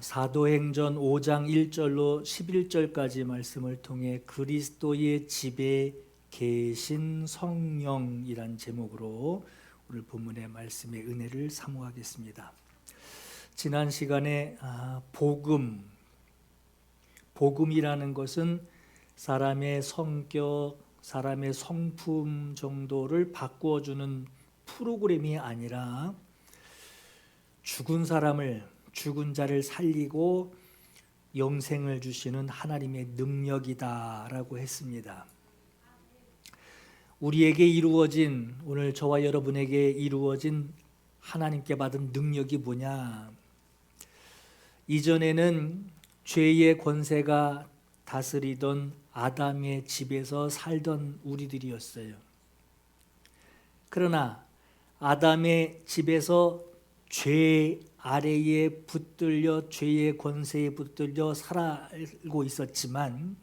사도행전 5장 1절로 11절까지 말씀을 통해 그리스도의 집에 계신 성령이란 제목으로 오늘 본문의 말씀의 은혜를 사모하겠습니다. 지난 시간에 복음이라는 것은 사람의 성격, 사람의 성품 정도를 바꾸어주는 프로그램이 아니라 죽은 자를 살리고 영생을 주시는 하나님의 능력이다라고 했습니다. 우리에게 이루어진, 오늘 저와 여러분에게 이루어진 하나님께 받은 능력이 뭐냐? 이전에는 죄의 권세가 다스리던 아담의 집에서 살던 우리들이었어요. 그러나 아담의 집에서 죄 아래에 붙들려 죄의 권세에 붙들려 살고 있었지만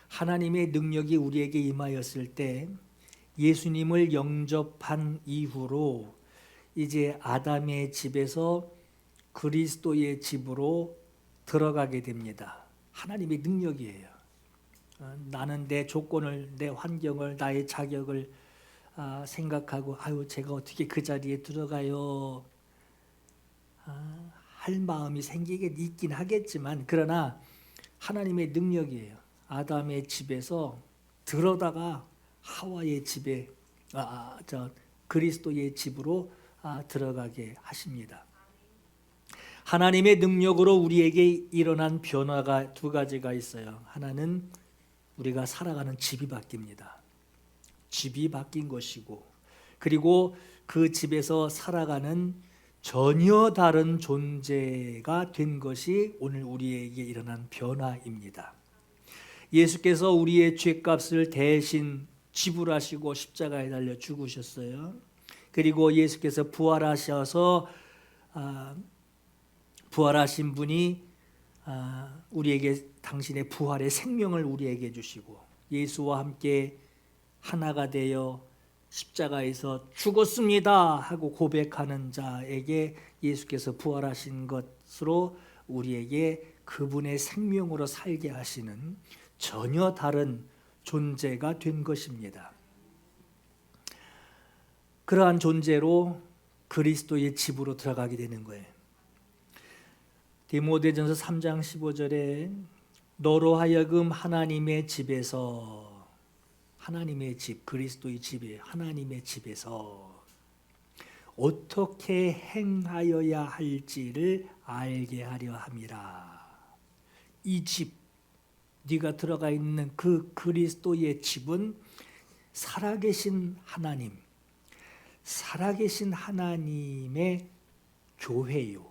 하나님의 능력이 우리에게 임하였을 때 예수님을 영접한 이후로 이제 아담의 집에서 그리스도의 집으로 들어가게 됩니다. 하나님의 능력이에요. 나는 내 조건을, 내 환경을, 나의 자격을 생각하고 제가 어떻게 그 자리에 들어가요? 할 마음이 있긴 하겠지만 그러나 하나님의 능력이에요. 아담의 집에서 들어다가 하와의 집에 그리스도의 집으로 들어가게 하십니다. 하나님의 능력으로 우리에게 일어난 변화가 두 가지가 있어요. 하나는 우리가 살아가는 집이 바뀝니다. 집이 바뀐 것이고, 그리고 그 집에서 살아가는 전혀 다른 존재가 된 것이 오늘 우리에게 일어난 변화입니다. 예수께서 우리의 죄값을 대신 지불하시고 십자가에 달려 죽으셨어요. 그리고 예수께서 부활하셔서 부활하신 분이 우리에게 당신의 부활의 생명을 우리에게 주시고 예수와 함께 하나가 되어 십자가에서 죽었습니다 하고 고백하는 자에게 예수께서 부활하신 것으로 우리에게 그분의 생명으로 살게 하시는 전혀 다른 존재가 된 것입니다. 그러한 존재로 그리스도의 집으로 들어가게 되는 거예요. 디모데전서 3장 15절에 너로 하여금 하나님의 집에서, 하나님의 집, 그리스도의 집에, 하나님의 집에서 어떻게 행하여야 할지를 알게 하려 함이라. 이 집, 네가 들어가 있는 그 그리스도의 집은 살아계신 하나님, 살아계신 하나님의 교회요.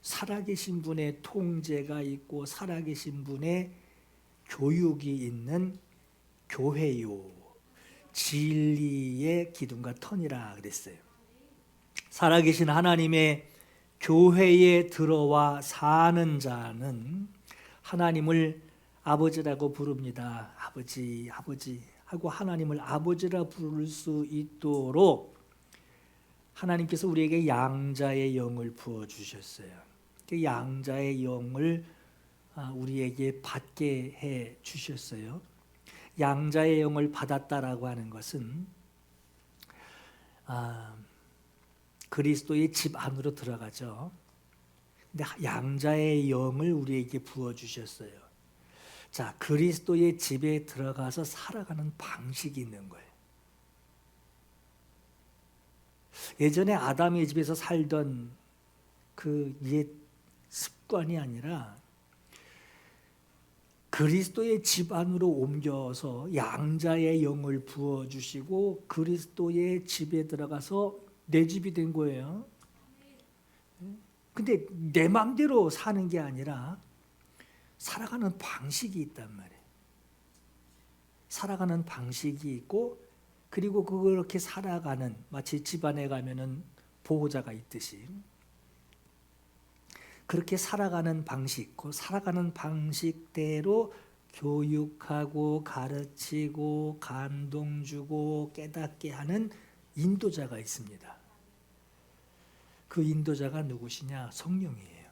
살아계신 분의 통제가 있고 살아계신 분의 교육이 있는 교회요. 진리의 기둥과 터니라 그랬어요. 살아계신 하나님의 교회에 들어와 사는 자는 하나님을 아버지라고 부릅니다. 아버지, 아버지 하고 하나님을 아버지라 부를 수 있도록 하나님께서 우리에게 양자의 영을 부어주셨어요. 그 양자의 영을 우리에게 받게 해 주셨어요. 양자의 영을 받았다라고 하는 것은 그리스도의 집 안으로 들어가죠. 근데 양자의 영을 우리에게 부어주셨어요. 자, 그리스도의 집에 들어가서 살아가는 방식이 있는 거예요. 예전에 아담의 집에서 살던 그 옛 습관이 아니라 그리스도의 집 안으로 옮겨서 양자의 영을 부어주시고 그리스도의 집에 들어가서 내 집이 된 거예요. 근데 내 마음대로 사는 게 아니라 살아가는 방식이 있단 말이에요. 살아가는 방식이 있고 그리고 그렇게 살아가는, 마치 집안에 가면은 보호자가 있듯이 그렇게 살아가는 방식, 그 살아가는 방식대로 교육하고 가르치고 감동 주고 깨닫게 하는 인도자가 있습니다. 그 인도자가 누구시냐? 성령이에요.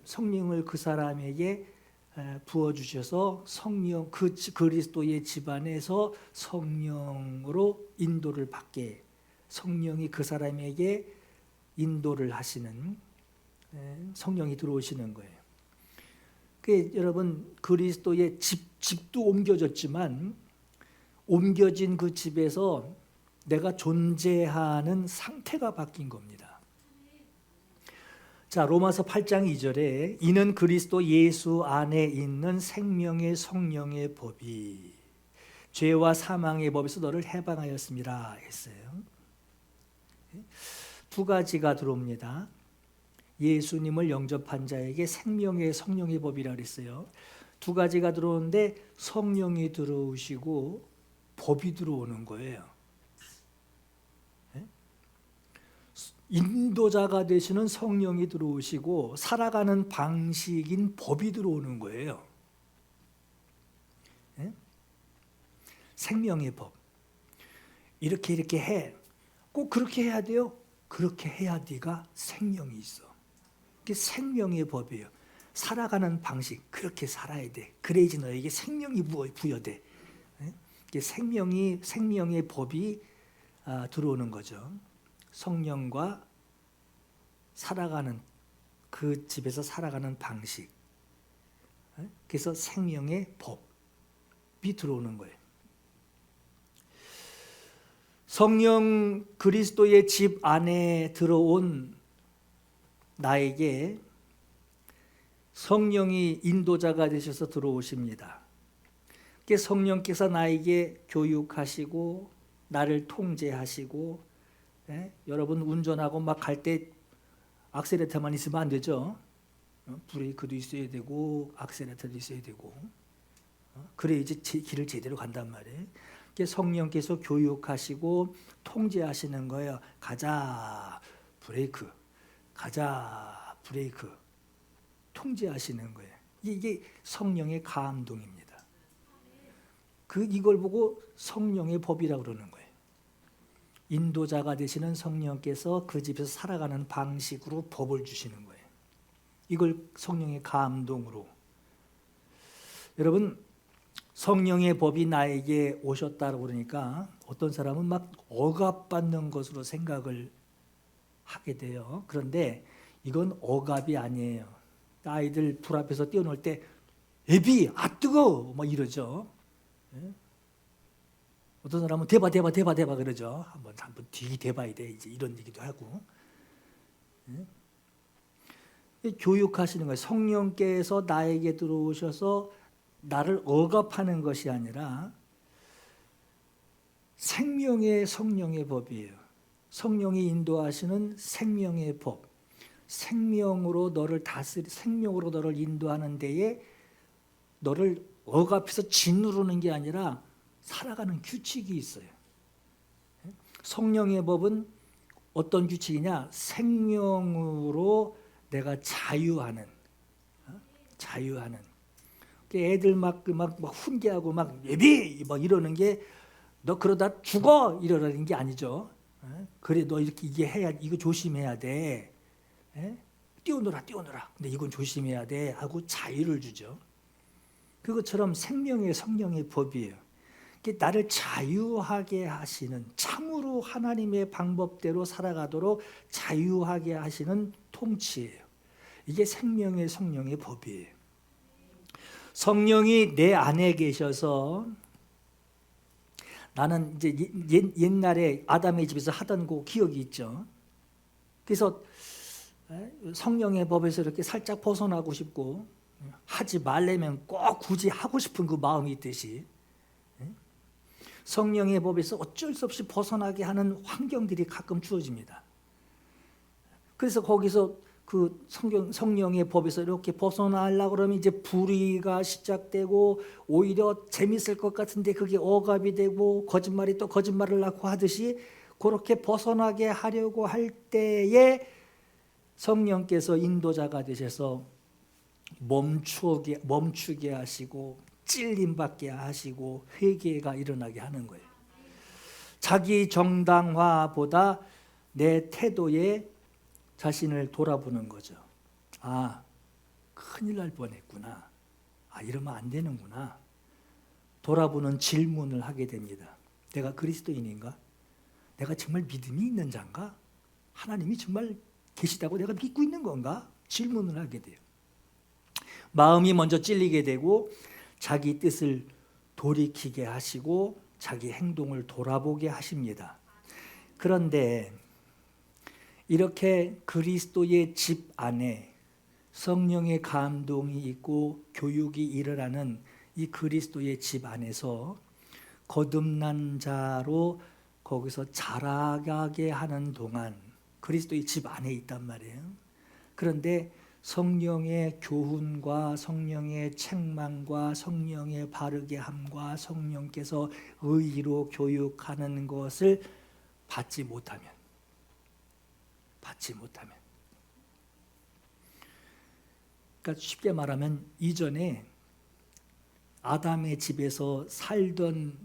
성령을 그 사람에게 부어 주셔서 성령 그 그리스도의 집안에서 성령으로 인도를 받게, 성령이 그 사람에게 인도를 하시는, 성령이 들어오시는 거예요. 여러분, 그리스도의 집도 옮겨졌지만 옮겨진 그 집에서 내가 존재하는 상태가 바뀐 겁니다. 자, 로마서 8장 2절에 이는 그리스도 예수 안에 있는 생명의 성령의 법이 죄와 사망의 법에서 너를 해방하였습니다 했어요. 두 가지가 들어옵니다. 예수님을 영접한 자에게 생명의 성령의 법이라 그랬어요. 두 가지가 들어오는데 성령이 들어오시고 법이 들어오는 거예요. 인도자가 되시는 성령이 들어오시고 살아가는 방식인 법이 들어오는 거예요. 생명의 법. 이렇게 해. 꼭 그렇게 해야 돼요. 그렇게 해야 네가 생명이 있어. 이게 생명의 법이에요. 살아가는 방식, 그렇게 살아야 돼. 그래야지 너에게 생명이 부여돼. 이게 생명의 법이 들어오는 거죠. 성령과 살아가는 그 집에서 살아가는 방식. 그래서 생명의 법이 들어오는 거예요. 성령 그리스도의 집 안에 들어온 나에게 성령이 인도자가 되셔서 들어오십니다. 성령께서 나에게 교육하시고 나를 통제하시고, 여러분 운전하고 막 갈 때 악셀레터만 있으면 안 되죠. 브레이크도 있어야 되고 악셀레터도 있어야 되고, 그래야지 길을 제대로 간단 말이에요. 성령께서 교육하시고 통제하시는 거예요. 가자 브레이크, 가자 브레이크, 통제하시는 거예요. 이게 성령의 감동입니다. 이걸 보고 성령의 법이라고 그러는 거예요. 인도자가 되시는 성령께서 그 집에서 살아가는 방식으로 법을 주시는 거예요. 이걸 성령의 감동으로. 여러분, 성령의 법이 나에게 오셨다고 그러니까 어떤 사람은 막 억압받는 것으로 생각을 하게 돼요. 그런데 이건 억압이 아니에요. 아이들 불 앞에서 뛰어놀 때 애비 뜨거워 뭐 이러죠. 어떤 사람은 대봐 그러죠. 한번 뒤 대봐야 돼 이제 이런 얘기도 하고. 교육하시는 거예요. 성령께서 나에게 들어오셔서 나를 억압하는 것이 아니라 성령의 법이에요. 성령이 인도하시는 생명의 법. 생명으로 너를 생명으로 너를 인도하는 데에 너를 억압해서 짓누르는 게 아니라 살아가는 규칙이 있어요. 성령의 법은 어떤 규칙이냐? 생명으로 내가 자유하는. 애들 막 훈계하고 막 예비 막 이러는 게 너 그러다 죽어 이러라는 게 아니죠. 그래 너 이게 해야, 이거 조심해야 돼. 뛰어놀아. 근데 이건 조심해야 돼 하고 자유를 주죠. 그것처럼 생명의 성령의 법이에요. 나를 자유하게 하시는, 참으로 하나님의 방법대로 살아가도록 자유하게 하시는 통치예요. 이게 생명의 성령의 법이에요. 성령이 내 안에 계셔서, 나는 이제 옛날에 아담의 집에서 하던 그 기억이 있죠. 그래서 성령의 법에서 이렇게 살짝 벗어나고 싶고, 하지 말려면 꼭 굳이 하고 싶은 그 마음이 있듯이, 성령의 법에서 어쩔 수 없이 벗어나게 하는 환경들이 가끔 주어집니다. 그래서 거기서 그 성령의 법에서 이렇게 벗어나려고 그러면 이제 불의가 시작되고, 오히려 재밌을 것 같은데 그게 억압이 되고, 거짓말이 또 거짓말을 낳고 하듯이 그렇게 벗어나게 하려고 할 때에 성령께서 인도자가 되셔서 멈추게 하시고 찔림받게 하시고 회개가 일어나게 하는 거예요. 자기 정당화보다 내 태도에 자신을 돌아보는 거죠. 아, 큰일 날 뻔했구나. 아, 이러면 안 되는구나. 돌아보는 질문을 하게 됩니다. 내가 그리스도인인가? 내가 정말 믿음이 있는 자인가? 하나님이 정말 계시다고 내가 믿고 있는 건가? 질문을 하게 돼요. 마음이 먼저 찔리게 되고 자기 뜻을 돌이키게 하시고 자기 행동을 돌아보게 하십니다. 그런데 이렇게 그리스도의 집 안에 성령의 감동이 있고 교육이 일어나는 이 그리스도의 집 안에서 거듭난 자로 거기서 자라가게 하는 동안 그리스도의 집 안에 있단 말이에요. 그런데 성령의 교훈과 성령의 책망과 성령의 바르게 함과 성령께서 의로 교육하는 것을 받지 못하면 그러니까 쉽게 말하면 이전에 아담의 집에서 살던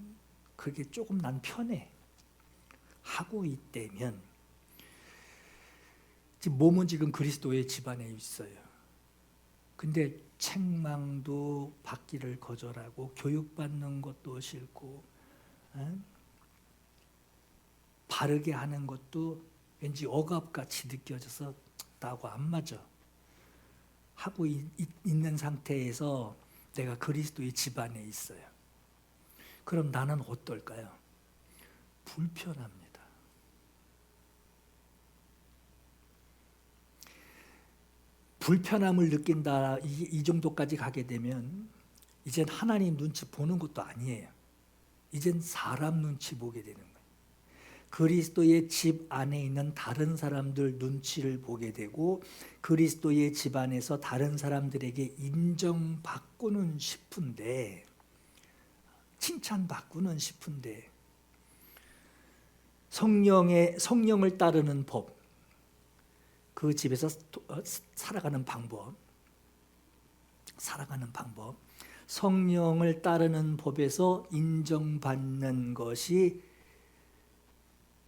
그게 조금 난 편해 하고 있다면 몸은 지금 그리스도의 집안에 있어요. 근데 책망도 받기를 거절하고 교육받는 것도 싫고 바르게 하는 것도 왠지 억압같이 느껴져서 나하고 안 맞아 하고 있는 상태에서 내가 그리스도의 집안에 있어요. 그럼 나는 어떨까요? 불편합니다. 불편함을 느낀다 이 정도까지 가게 되면 이젠 하나님 눈치 보는 것도 아니에요. 이젠 사람 눈치 보게 되는 거예요. 그리스도의 집 안에 있는 다른 사람들 눈치를 보게 되고 그리스도의 집 안에서 다른 사람들에게 인정받고는 싶은데 칭찬받고는 싶은데 성령을 따르는 법, 그 집에서 살아가는 방법, 성령을 따르는 법에서 인정받는 것이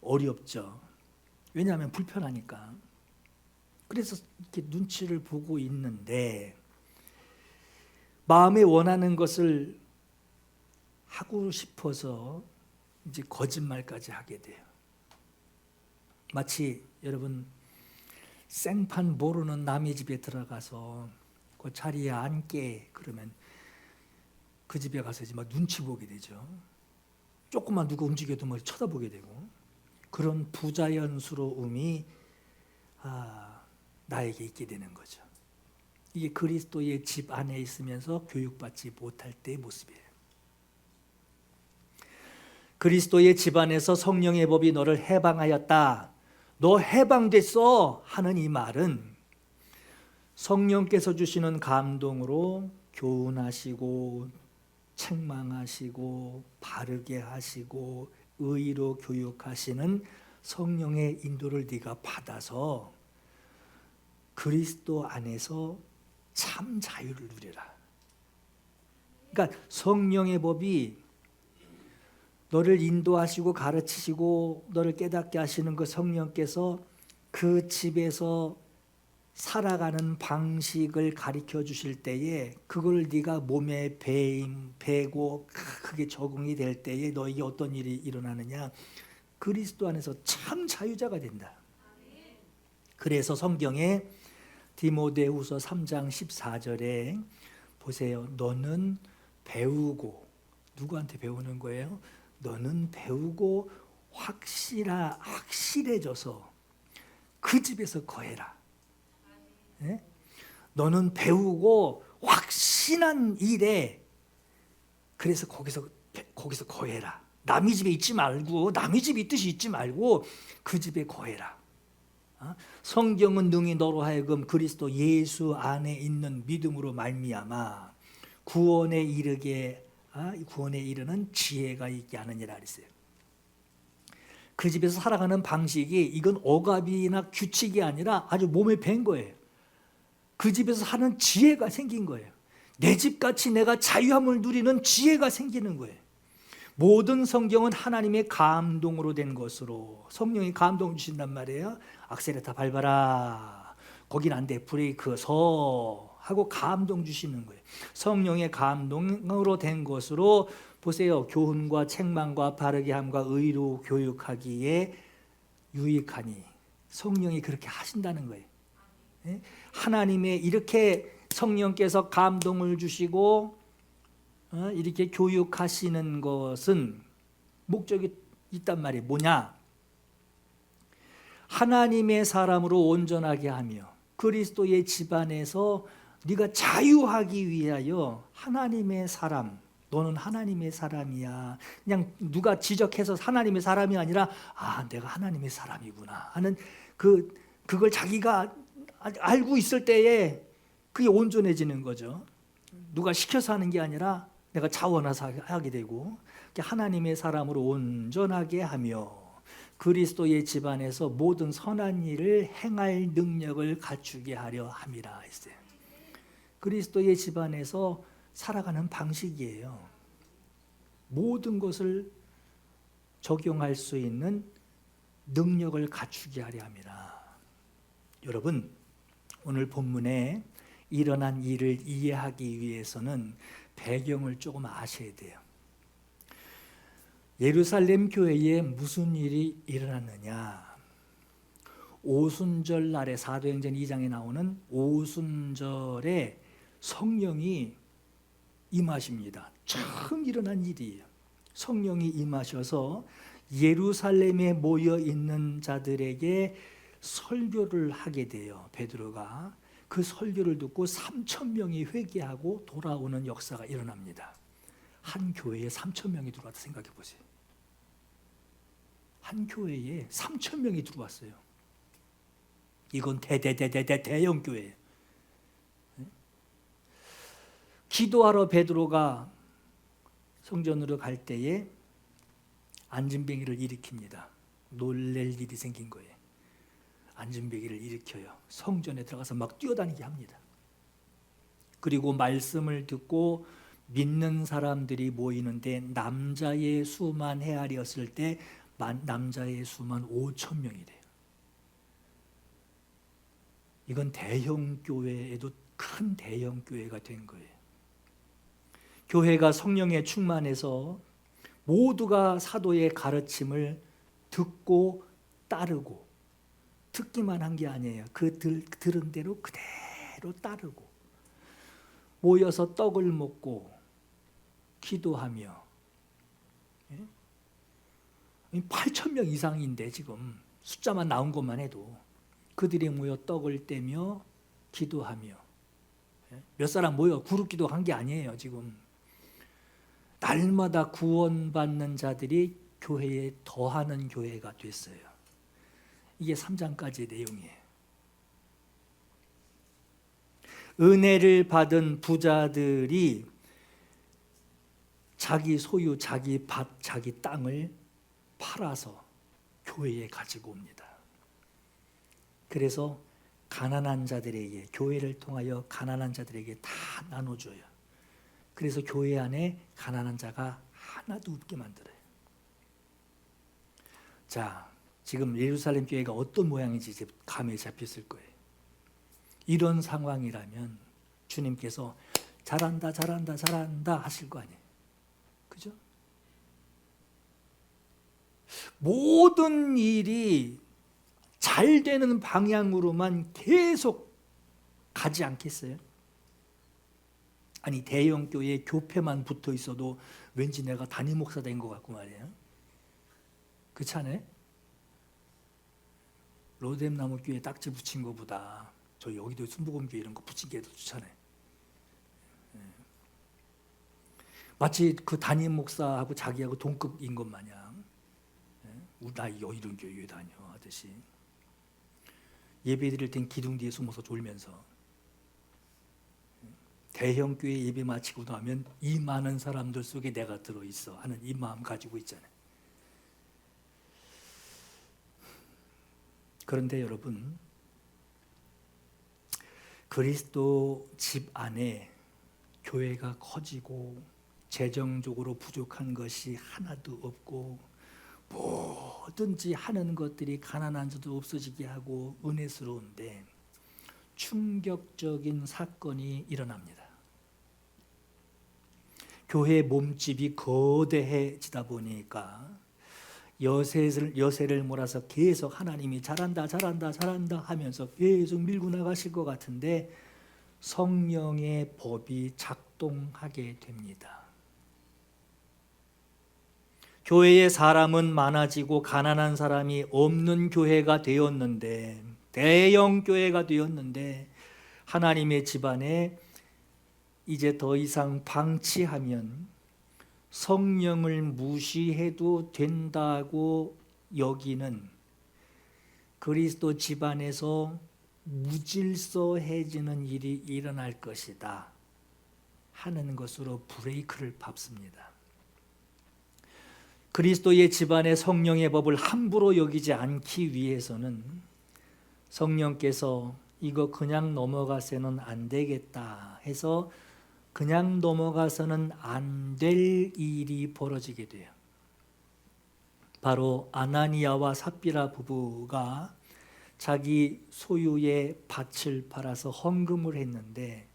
어렵죠. 왜냐하면 불편하니까. 그래서 이렇게 눈치를 보고 있는데 마음에 원하는 것을 하고 싶어서 이제 거짓말까지 하게 돼요. 마치 여러분 생판 모르는 남의 집에 들어가서 그 자리에 앉게 그러면 그 집에 가서 이제 막 눈치 보게 되죠. 조금만 누가 움직여도 뭐 쳐다보게 되고 그런 부자연스러움이 나에게 있게 되는 거죠. 이게 그리스도의 집 안에 있으면서 교육받지 못할 때의 모습이에요. 그리스도의 집 안에서 성령의 법이 너를 해방하였다. 너 해방됐어 하는 이 말은 성령께서 주시는 감동으로 교훈하시고 책망하시고 바르게 하시고 의로 교육하시는 성령의 인도를 네가 받아서 그리스도 안에서 참 자유를 누리라. 그러니까 성령의 법이 너를 인도하시고 가르치시고 너를 깨닫게 하시는 그 성령께서 그 집에서 살아가는 방식을 가르쳐 주실 때에 그걸 네가 몸에 배고 그게 적응이 될 때에 너에게 어떤 일이 일어나느냐? 그리스도 안에서 참 자유자가 된다. 그래서 성경에 디모데후서 3장 14절에 보세요. 너는 배우고 누구한테 배우는 거예요? 너는 배우고 확실해져서 그 집에서 거해라. 네? 너는 배우고 확신한 일에 그래서 거기서 거해라. 남의 집에 있지 말고 남의 집 있듯이 있지 말고 그 집에 거해라. 성경은 능히 너로 하여금 그리스도 예수 안에 있는 믿음으로 말미암아 구원에 이르는 지혜가 있게 하느니라 그랬어요. 그 집에서 살아가는 방식이 이건 억압이나 규칙이 아니라 아주 몸에 밴 거예요. 그 집에서 사는 지혜가 생긴 거예요. 내 집같이 내가 자유함을 누리는 지혜가 생기는 거예요. 모든 성경은 하나님의 감동으로 된 것으로, 성령이 감동 주신단 말이에요. 악셀레터 밟아라, 거긴 안 돼, 브레이크 서 하고 감동 주시는 거예요. 성령의 감동으로 된 것으로, 보세요, 교훈과 책망과 바르게 함과 의로 교육하기에 유익하니, 성령이 그렇게 하신다는 거예요. 하나님의 이렇게 성령께서 감동을 주시고 이렇게 교육하시는 것은 목적이 있단 말이에요. 뭐냐? 하나님의 사람으로 온전하게 하며 그리스도의 집안에서 네가 자유하기 위하여, 하나님의 사람, 너는 하나님의 사람이야, 그냥 누가 지적해서 하나님의 사람이 아니라 내가 하나님의 사람이구나 하는 그걸 자기가 알고 있을 때에 그게 온전해지는 거죠. 누가 시켜서 하는 게 아니라 내가 자원해서 하게 되고, 하나님의 사람으로 온전하게 하며 그리스도의 집안에서 모든 선한 일을 행할 능력을 갖추게 하려 함이라 했어요. 그리스도의 집안에서 살아가는 방식이에요. 모든 것을 적용할 수 있는 능력을 갖추게 하려 함이라. 여러분, 오늘 본문에 일어난 일을 이해하기 위해서는 배경을 조금 아셔야 돼요. 예루살렘 교회에 무슨 일이 일어났느냐? 오순절 날에, 사도행전 2장에 나오는 오순절에 성령이 임하십니다. 처음 일어난 일이에요. 성령이 임하셔서 예루살렘에 모여 있는 자들에게 설교를 하게 돼요. 베드로가 그 설교를 듣고 3,000명이 회개하고 돌아오는 역사가 일어납니다. 한 교회에 3,000명이 들어왔다 생각해 보세요. 한 교회에 3,000명이 들어왔어요. 이건 대형 교회예요. 기도하러 베드로가 성전으로 갈 때에 안진뱅이를 일으킵니다. 놀랄 일이 생긴 거예요. 안진뱅이를 일으켜요. 성전에 들어가서 막 뛰어다니게 합니다. 그리고 말씀을 듣고 믿는 사람들이 모이는데 남자의 수만 헤아렸을 때 남자의 수만 5,000명이 돼요. 이건 대형 교회에도 큰 대형 교회가 된 거예요. 교회가 성령에 충만해서 모두가 사도의 가르침을 듣고 따르고, 듣기만 한 게 아니에요. 그 들은 대로 그대로 따르고, 모여서 떡을 먹고 기도하며, 8,000명 이상인데 지금 숫자만 나온 것만 해도 그들이 모여 떡을 떼며 기도하며, 몇 사람 모여 그룹 기도한 게 아니에요. 지금 날마다 구원받는 자들이 교회에 더하는 교회가 됐어요. 이게 3장까지의 내용이에요. 은혜를 받은 부자들이 자기 소유, 자기 밭, 자기 땅을 팔아서 교회에 가지고 옵니다. 그래서 가난한 자들에게, 교회를 통하여 가난한 자들에게 다 나눠줘요. 그래서 교회 안에 가난한 자가 하나도 없게 만들어요. 자, 지금 예루살렘 교회가 어떤 모양인지 이제 감에 잡혔을 거예요. 이런 상황이라면 주님께서 잘한다, 잘한다, 잘한다 하실 거 아니에요. 그죠? 모든 일이 잘 되는 방향으로만 계속 가지 않겠어요? 아니, 대형 교회에 교패만 붙어 있어도 왠지 내가 담임 목사 된 것 같고 말이에요. 그렇지 않아요? 로뎀나무 교회 딱지 붙인 것보다 저 여기도 순복음교회 이런 거 붙인 게 더 좋잖아요. 마치 그 담임 목사하고 자기하고 동급인 것 마냥, 나 이런 교회에 다녀 하듯이 예배 드릴 땐 기둥 뒤에 숨어서 졸면서, 대형 교회 예배 마치고 나면 이 많은 사람들 속에 내가 들어있어 하는 이 마음 가지고 있잖아요. 그런데 여러분, 그리스도 집 안에 교회가 커지고 재정적으로 부족한 것이 하나도 없고 뭐든지 하는 것들이 가난한 자도 없어지게 하고 은혜스러운데 충격적인 사건이 일어납니다. 교회 몸집이 거대해지다 보니까 여세를 몰아서 계속 하나님이 잘한다 하면서 계속 밀고 나가실 것 같은데 성령의 법이 작동하게 됩니다. 교회의 사람은 많아지고 가난한 사람이 없는 교회가 되었는데, 대형 교회가 되었는데 하나님의 집안에 이제 더 이상 방치하면 성령을 무시해도 된다고 여기는 그리스도 집안에서 무질서해지는 일이 일어날 것이다 하는 것으로 브레이크를 밟습니다. 그리스도의 집안의 성령의 법을 함부로 여기지 않기 위해서는 성령께서 이거 그냥 넘어가서는 안 되겠다 해서 그냥 넘어가서는 안 될 일이 벌어지게 돼요. 바로 아나니아와 삽비라 부부가 자기 소유의 밭을 팔아서 헌금을 했는데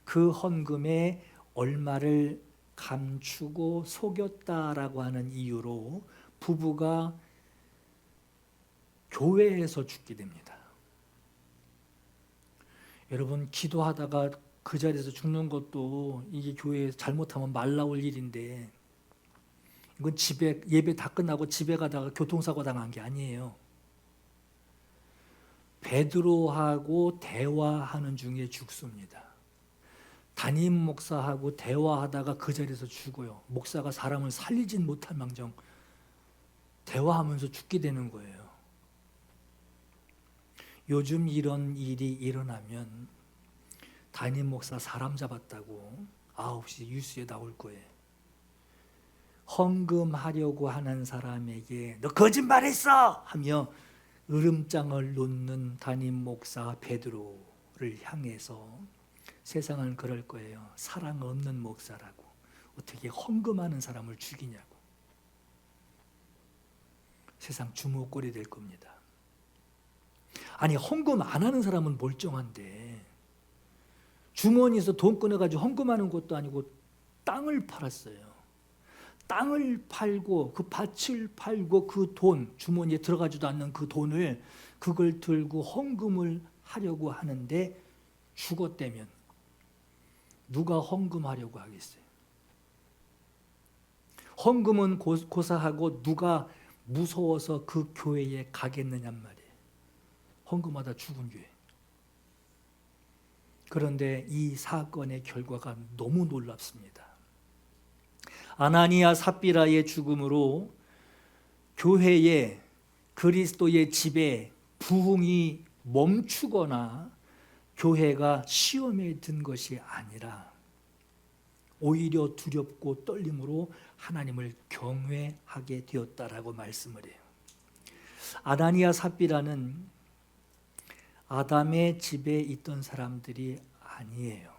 그 헌금에 얼마를 감추고 속였다라고 하는 이유로 부부가 교회에서 죽게 됩니다. 여러분, 기도하다가 그 자리에서 죽는 것도 이게 교회에서 잘못하면 말 나올 일인데 이건 집에 예배 다 끝나고 집에 가다가 교통사고 당한 게 아니에요. 베드로하고 대화하는 중에 죽습니다. 담임 목사하고 대화하다가 그 자리에서 죽어요. 목사가 사람을 살리진 못할 망정 대화하면서 죽게 되는 거예요. 요즘 이런 일이 일어나면 담임 목사 사람 잡았다고 9시 뉴스에 나올 거예요. 헌금하려고 하는 사람에게 너 거짓말했어! 하며 으름장을 놓는 담임 목사 베드로를 향해서 세상은 그럴 거예요. 사랑 없는 목사라고. 어떻게 헌금하는 사람을 죽이냐고. 세상 주목거리 될 겁니다. 아니, 헌금 안 하는 사람은 멀쩡한데 주머니에서 돈 꺼내가지고 헌금하는 것도 아니고 땅을 팔았어요. 땅을 팔고 그 밭을 팔고 그 돈, 주머니에 들어가지도 않는 그 돈을 그걸 들고 헌금을 하려고 하는데 죽었다면 누가 헌금하려고 하겠어요? 헌금은 고사하고 누가 무서워서 그 교회에 가겠느냔 말이에요. 헌금하다 죽은 교회. 그런데 이 사건의 결과가 너무 놀랍습니다. 아나니아 삽비라의 죽음으로 교회에 그리스도의 집에 부흥이 멈추거나 교회가 시험에 든 것이 아니라 오히려 두렵고 떨림으로 하나님을 경외하게 되었다라고 말씀을 해요. 아나니아 삽비라는 아담의 집에 있던 사람들이 아니에요.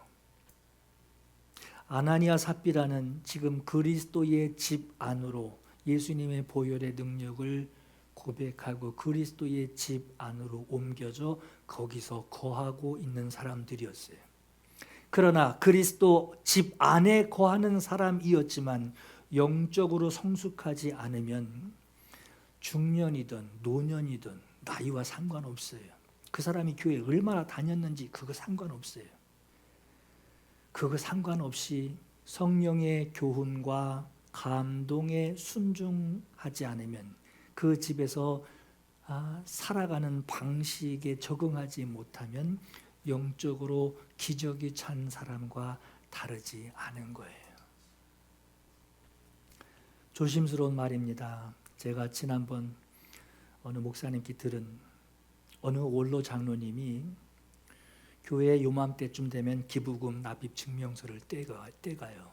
아나니아 삽비라는 지금 그리스도의 집 안으로 예수님의 보혈의 능력을 고백하고 그리스도의 집 안으로 옮겨져 거기서 거하고 있는 사람들이었어요. 그러나 그리스도 집 안에 거하는 사람이었지만 영적으로 성숙하지 않으면 중년이든 노년이든 나이와 상관없어요. 그 사람이 교회에 얼마나 다녔는지 그거 상관없어요. 그거 상관없이 성령의 교훈과 감동에 순종하지 않으면 그 집에서 살아가는 방식에 적응하지 못하면 영적으로 기적이 찬 사람과 다르지 않은 거예요. 조심스러운 말입니다. 제가 지난번 어느 목사님께 들은 어느 원로 장로님이 교회 요맘때쯤 되면 기부금 납입 증명서를 떼가요.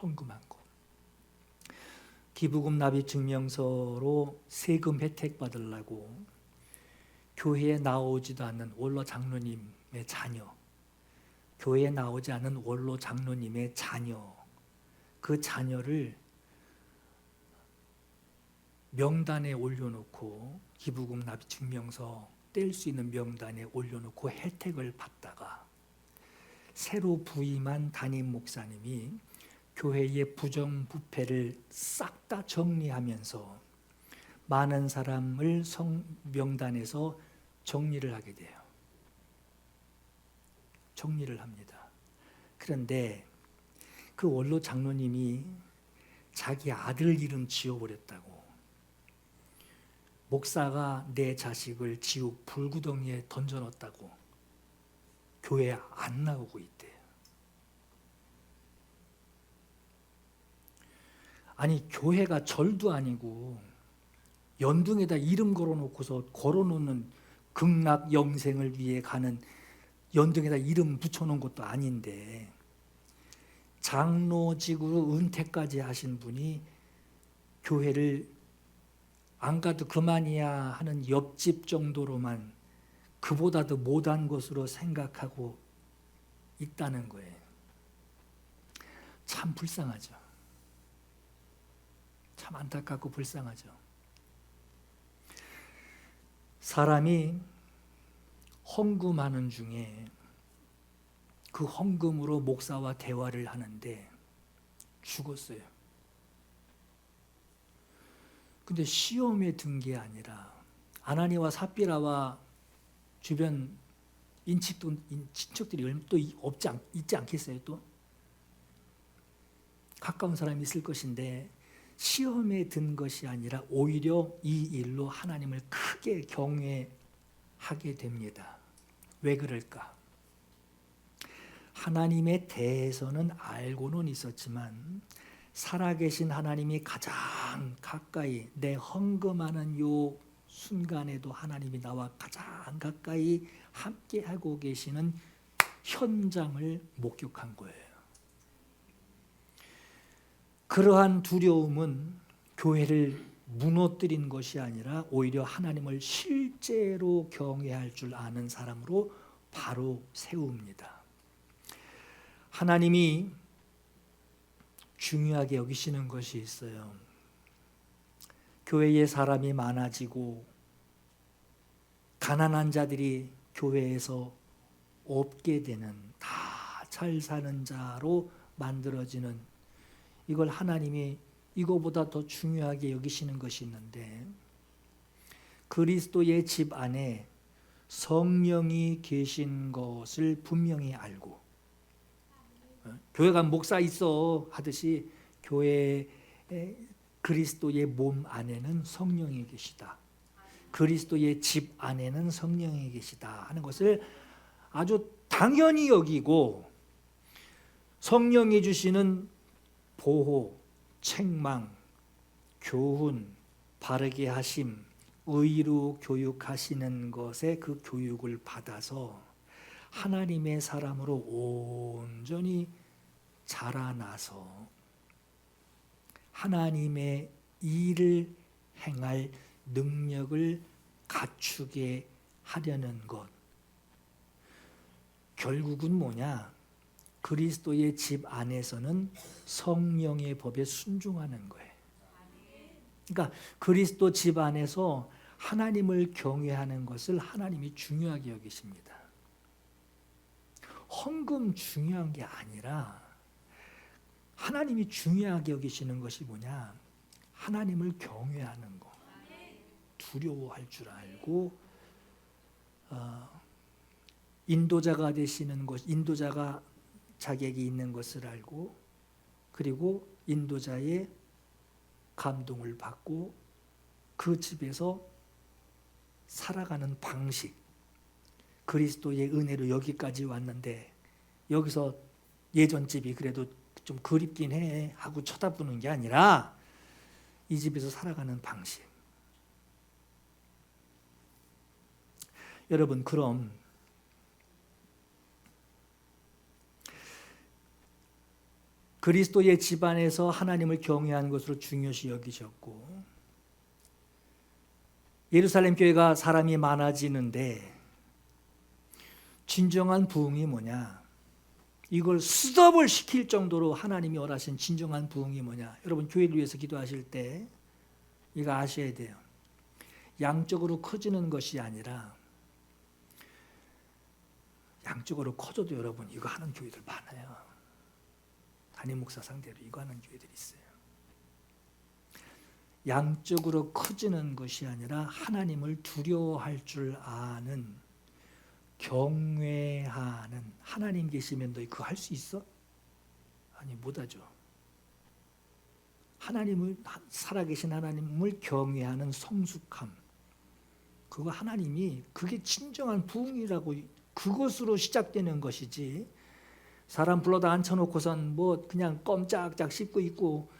헌금한 거. 기부금 납입 증명서로 세금 혜택 받으려고 교회에 나오지도 않는 원로 장로님의 자녀, 교회에 나오지 않은 원로 장로님의 자녀, 그 자녀를 명단에 올려놓고 기부금 납입 증명서 뗄 수 있는 명단에 올려놓고 혜택을 받다가 새로 부임한 담임 목사님이 교회의 부정부패를 싹 다 정리하면서 많은 사람을 명단에서 정리를 하게 돼요. 정리를 합니다. 그런데 그 원로 장로님이 자기 아들 이름 지워버렸다고, 목사가 내 자식을 지옥 불구덩이에 던져넣었다고 교회에 안 나오고 있대요. 아니, 교회가 절도 아니고 연등에다 이름 걸어놓고서 걸어놓는 극락 영생을 위해 가는 연등에다 이름 붙여놓은 것도 아닌데, 장로직으로 은퇴까지 하신 분이 교회를 안 가도 그만이야 하는 옆집 정도로만 그보다도 못한 것으로 생각하고 있다는 거예요. 참 불쌍하죠. 참 안타깝고 불쌍하죠. 사람이 헌금하는 중에 그 헌금으로 목사와 대화를 하는데 죽었어요. 근데 시험에 든 게 아니라 아나니와 삽비라와 주변 친척들이 또 있지 않겠어요? 또 가까운 사람이 있을 것인데 시험에 든 것이 아니라 오히려 이 일로 하나님을 크게 경외하게 됩니다. 왜 그럴까? 하나님에 대해서는 알고는 있었지만 살아계신 하나님이 가장 가까이, 내 헌금하는 요 순간에도 하나님이 나와 가장 가까이 함께하고 계시는 현장을 목격한 거예요. 그러한 두려움은 교회를 무너뜨린 것이 아니라 오히려 하나님을 실제로 경외할 줄 아는 사람으로 바로 세웁니다. 하나님이 중요하게 여기시는 것이 있어요. 교회에 사람이 많아지고 가난한 자들이 교회에서 없게 되는, 다 잘 사는 자로 만들어지는, 이걸 하나님이 이거보다 더 중요하게 여기시는 것이 있는데, 그리스도의 집 안에 성령이 계신 것을 분명히 알고, 교회 가면 목사 있어 하듯이 교회에 그리스도의 몸 안에는 성령이 계시다, 그리스도의 집 안에는 성령이 계시다 하는 것을 아주 당연히 여기고, 성령이 주시는 보호, 책망, 교훈, 바르게 하심, 의로 교육하시는 것에 그 교육을 받아서 하나님의 사람으로 온전히 자라나서 하나님의 일을 행할 능력을 갖추게 하려는 것. 결국은 뭐냐? 그리스도의 집 안에서는 성령의 법에 순종하는 거예요. 그러니까 그리스도 집 안에서 하나님을 경외하는 것을 하나님이 중요하게 여기십니다. 헌금 중요한 게 아니라 하나님이 중요하게 여기시는 것이 뭐냐? 하나님을 경외하는 거, 두려워할 줄 알고 인도자가 되시는 것, 인도자가 자격이 있는 것을 알고, 그리고 인도자의 감동을 받고 그 집에서 살아가는 방식, 그리스도의 은혜로 여기까지 왔는데 여기서 예전 집이 그래도 좀 그립긴 해 하고 쳐다보는 게 아니라 이 집에서 살아가는 방식. 여러분, 그럼 그리스도의 집안에서 하나님을 경외하는 것으로 중요시 여기셨고, 예루살렘 교회가 사람이 많아지는데 진정한 부흥이 뭐냐? 이걸 스톱을 시킬 정도로 하나님이 원하신 진정한 부흥이 뭐냐? 여러분 교회를 위해서 기도하실 때 이거 아셔야 돼요. 양적으로 커지는 것이 아니라 양적으로 커져도 여러분 이거 하는 교회들 많아요. 담임 목사 상대로 이거 하는 교회들이 있어요. 양적으로 커지는 것이 아니라 하나님을 두려워할 줄 아는, 경외하는, 하나님 계시면 너 그거 할 수 있어? 아니 못하죠. 하나님을, 살아계신 하나님을 경외하는 성숙함, 그거 하나님이, 그게 진정한 부흥이라고, 그것으로 시작되는 것이지, 사람 불러다 앉혀놓고선 뭐 그냥 껌짝짝 씹고 있고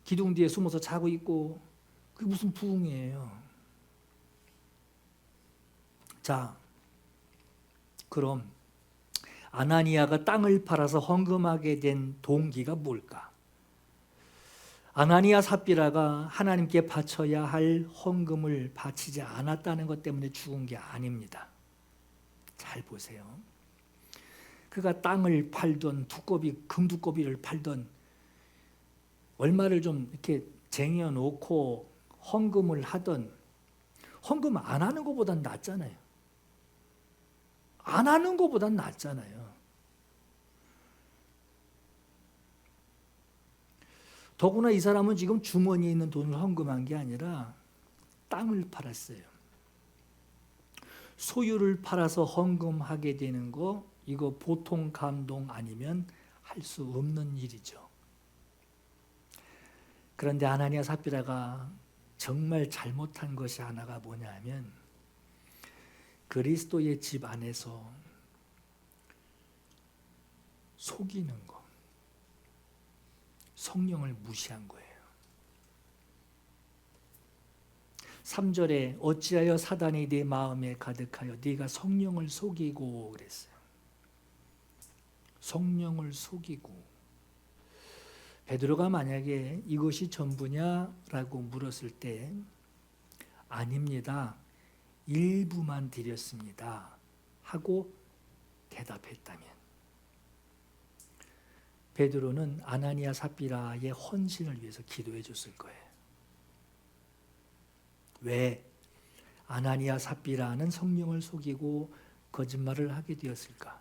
기둥 뒤에 숨어서 자고 있고, 그게 무슨 부흥이에요. 자, 그럼 아나니아가 땅을 팔아서 헌금하게 된 동기가 뭘까? 아나니아 삽비라가 하나님께 바쳐야 할 헌금을 바치지 않았다는 것 때문에 죽은 게 아닙니다. 잘 보세요. 그가 땅을 팔던 두꺼비, 금두꺼비를 팔던, 얼마를 좀 이렇게 쟁여놓고 헌금을 하던, 헌금 안 하는 것보단 낫잖아요. 안 하는 것보단 낫잖아요. 더구나 이 사람은 지금 주머니에 있는 돈을 헌금한 게 아니라 땅을 팔았어요. 소유를 팔아서 헌금하게 되는 거, 이거 보통 감동 아니면 할 수 없는 일이죠. 그런데 아나니아 삽비라가 정말 잘못한 것이 하나가 뭐냐면, 그리스도의 집 안에서 속이는 거, 성령을 무시한 거예요. 3절에 어찌하여 사단이 네 마음에 가득하여 네가 성령을 속이고 그랬어요. 성령을 속이고. 베드로가 만약에 이것이 전부냐라고 물었을 때 아닙니다. 일부만 드렸습니다 하고 대답했다면, 베드로는 아나니아 삽비라의 헌신을 위해서 기도해 줬을 거예요. 왜 아나니아 삽비라는 성령을 속이고 거짓말을 하게 되었을까?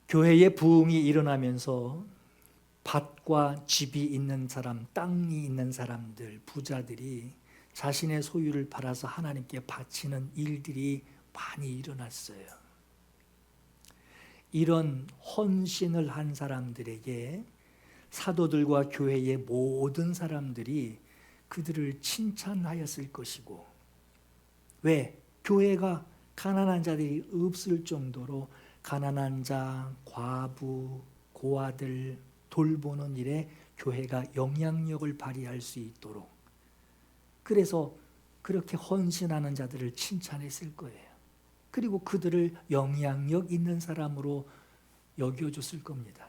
교회의 부흥이 일어나면서 밭과 집이 있는 사람, 땅이 있는 사람들, 부자들이 자신의 소유를 팔아서 하나님께 바치는 일들이 많이 일어났어요. 이런 헌신을 한 사람들에게 사도들과 교회의 모든 사람들이 그들을 칭찬하였을 것이고, 왜? 교회가 가난한 자들이 없을 정도로 가난한 자, 과부, 고아들 돌보는 일에 교회가 영향력을 발휘할 수 있도록, 그래서 그렇게 헌신하는 자들을 칭찬했을 거예요. 그리고 그들을 영향력 있는 사람으로 여겨줬을 겁니다.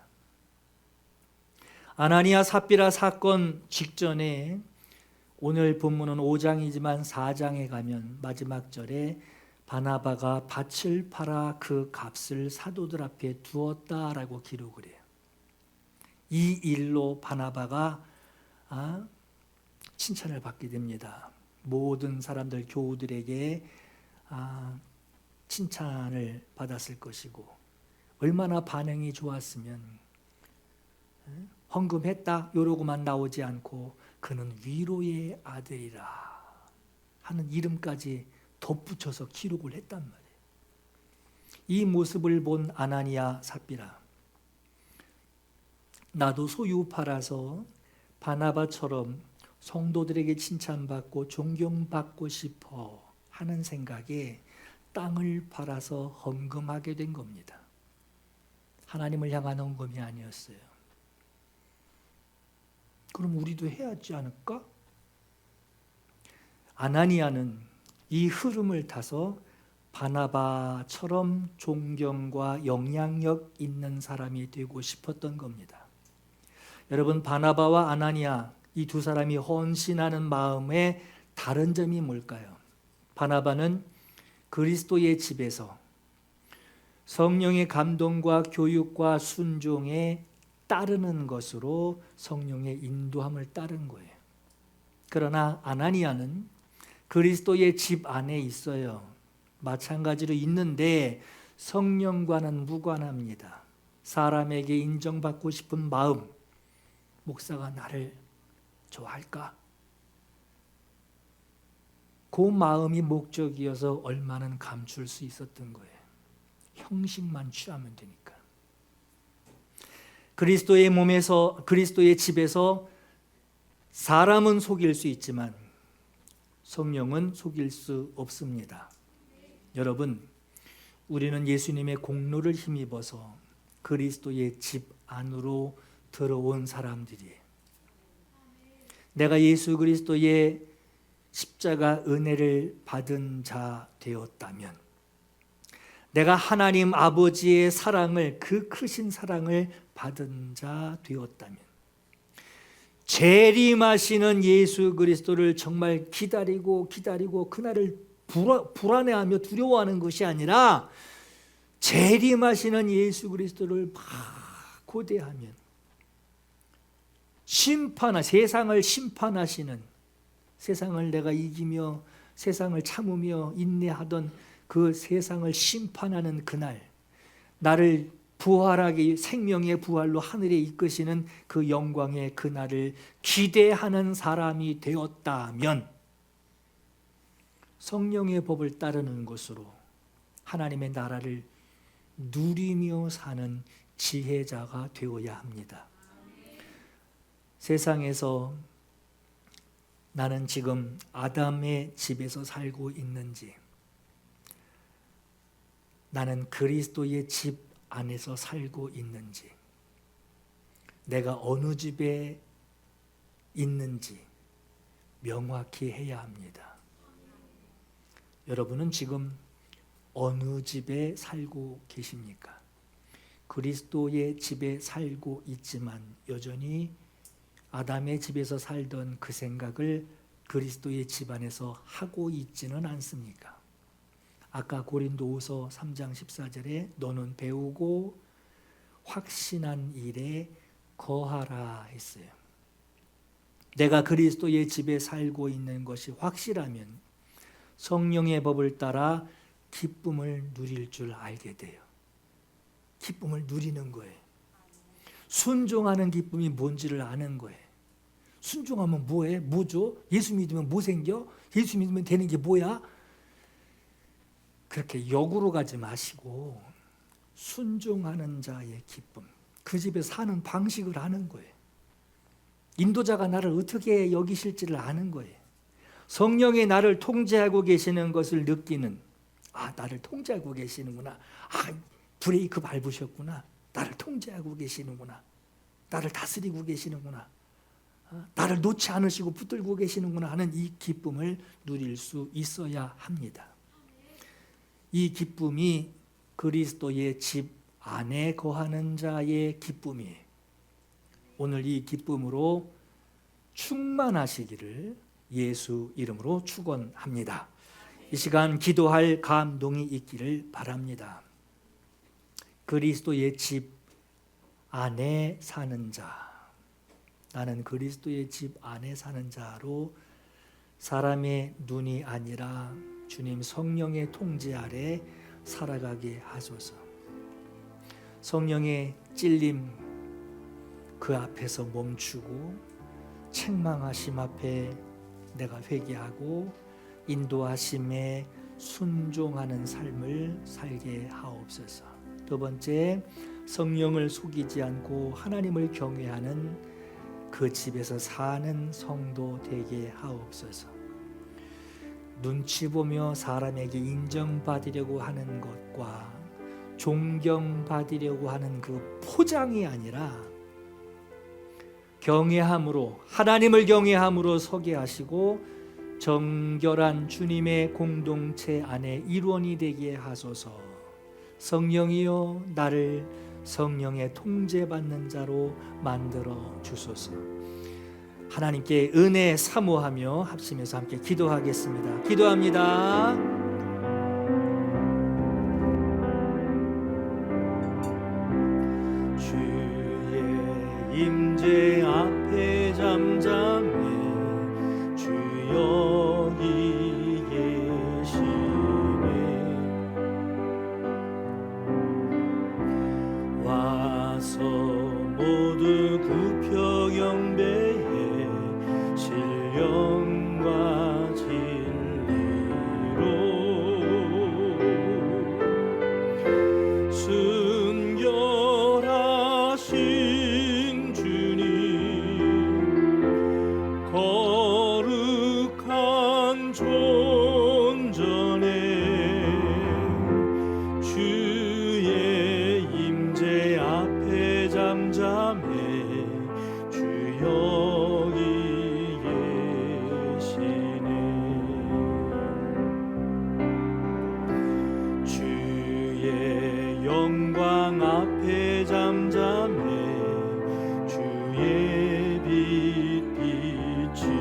아나니아 삽비라 사건 직전에, 오늘 본문은 5장이지만 4장에 가면 마지막 절에 바나바가 밭을 팔아 그 값을 사도들 앞에 두었다라고 기록을 해요. 이 일로 바나바가 칭찬을 받게 됩니다. 모든 사람들, 교우들에게 칭찬을 받았을 것이고, 얼마나 반응이 좋았으면, 헌금했다 요러고만 나오지 않고 그는 위로의 아들이라 하는 이름까지 덧붙여서 기록을 했단 말이에요. 이 모습을 본 아나니아 삽비라, 나도 소유 팔아서 바나바처럼 성도들에게 칭찬받고 존경받고 싶어 하는 생각에 땅을 팔아서 헌금하게 된 겁니다. 하나님을 향한 헌금이 아니었어요. 그럼 우리도 해야 하지 않을까? 아나니아는 이 흐름을 타서 바나바처럼 존경과 영향력 있는 사람이 되고 싶었던 겁니다. 여러분, 바나바와 아나니아, 이 두 사람이 헌신하는 마음의 다른 점이 뭘까요? 바나바는 그리스도의 집에서 성령의 감동과 교육과 순종에 따르는 것으로 성령의 인도함을 따른 거예요. 그러나 아나니아는 그리스도의 집 안에 있어요. 마찬가지로 있는데 성령과는 무관합니다. 사람에게 인정받고 싶은 마음, 목사가 나를 좋아할까? 그 마음이 목적이어서 얼마는 감출 수 있었던 거예요. 형식만 취하면 되니까. 그리스도의 몸에서, 그리스도의 집에서 사람은 속일 수 있지만 성령은 속일 수 없습니다. 여러분, 우리는 예수님의 공로를 힘입어서 그리스도의 집 안으로 들어온 사람들이에요. 내가 예수 그리스도의 십자가 은혜를 받은 자 되었다면, 내가 하나님 아버지의 사랑을, 그 크신 사랑을 받은 자 되었다면, 재림하시는 예수 그리스도를 정말 기다리고 그날을 불안해하며 두려워하는 것이 아니라 재림하시는 예수 그리스도를 막 고대하면 세상을 심판하시는, 세상을 내가 이기며 세상을 참으며 인내하던 그 세상을 심판하는 그날, 나를 부활하게 생명의 부활로 하늘에 이끄시는 그 영광의 그날을 기대하는 사람이 되었다면 성령의 법을 따르는 것으로 하나님의 나라를 누리며 사는 지혜자가 되어야 합니다. 세상에서 나는 지금 아담의 집에서 살고 있는지, 나는 그리스도의 집 안에서 살고 있는지, 내가 어느 집에 있는지 명확히 해야 합니다. 여러분은 지금 어느 집에 살고 계십니까? 그리스도의 집에 살고 있지만 여전히 아담의 집에서 살던 그 생각을 그리스도의 집 안에서 하고 있지는 않습니까? 아까 고린도후서 3장 14절에 너는 배우고 확신한 일에 거하라 했어요. 내가 그리스도의 집에 살고 있는 것이 확실하면 성령의 법을 따라 기쁨을 누릴 줄 알게 돼요. 기쁨을 누리는 거예요. 순종하는 기쁨이 뭔지를 아는 거예요. 순종하면 뭐해? 뭐죠? 예수 믿으면 뭐 생겨? 예수 믿으면 되는 게 뭐야? 그렇게 역으로 가지 마시고 순종하는 자의 기쁨, 그 집에 사는 방식을 아는 거예요. 인도자가 나를 어떻게 여기실지를 아는 거예요. 성령이 나를 통제하고 계시는 것을 느끼는, 나를 통제하고 계시는구나. 브레이크 밟으셨구나. 나를 통제하고 계시는구나. 나를 다스리고 계시는구나. 나를 놓지 않으시고 붙들고 계시는구나 하는 이 기쁨을 누릴 수 있어야 합니다. 이 기쁨이 그리스도의 집 안에 거하는 자의 기쁨이에요. 오늘 이 기쁨으로 충만하시기를 예수 이름으로 축원합니다. 이 시간 기도할 감동이 있기를 바랍니다. 그리스도의 집 안에 사는 자, 나는 그리스도의 집 안에 사는 자로 사람의 눈이 아니라 주님 성령의 통제 아래 살아가게 하소서. 성령의 찔림 그 앞에서 멈추고 책망하심 앞에 내가 회개하고 인도하심에 순종하는 삶을 살게 하옵소서. 두 번째, 성령을 속이지 않고 하나님을 경외하는 그 집에서 사는 성도 되게 하옵소서. 눈치 보며 사람에게 인정받으려고 하는 것과 존경받으려고 하는 그 포장이 아니라 경외함으로, 하나님을 경외함으로 서게 하시고 정결한 주님의 공동체 안에 일원이 되게 하소서. 성령이여 나를 성령의 통제받는 자로 만들어 주소서. 하나님께 은혜 사모하며 합심해서 함께 기도하겠습니다. 기도합니다. 거룩한 존전에 주의 임재 앞에 잠잠해 주 여기 계시네. 주의 영광 앞에 잠잠해 주의 빛 비치네.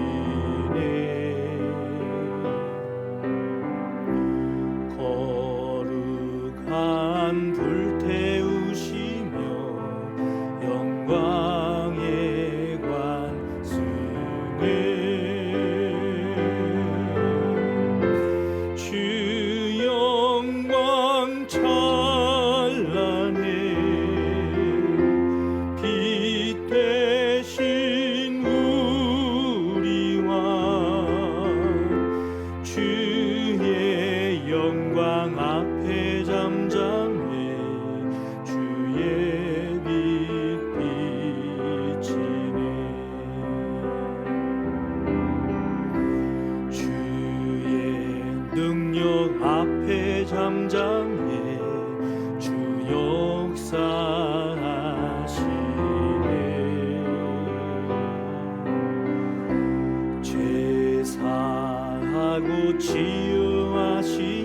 거룩한 불태우시며 영광의 관승에 주 영광 찬란해 빛 되신 우리와 주의 영광 앞에 잠잠해 주의 빛 비치네. 주의 능력 앞에 잠잠해 주 역사하시네. 죄 사하고 치유하시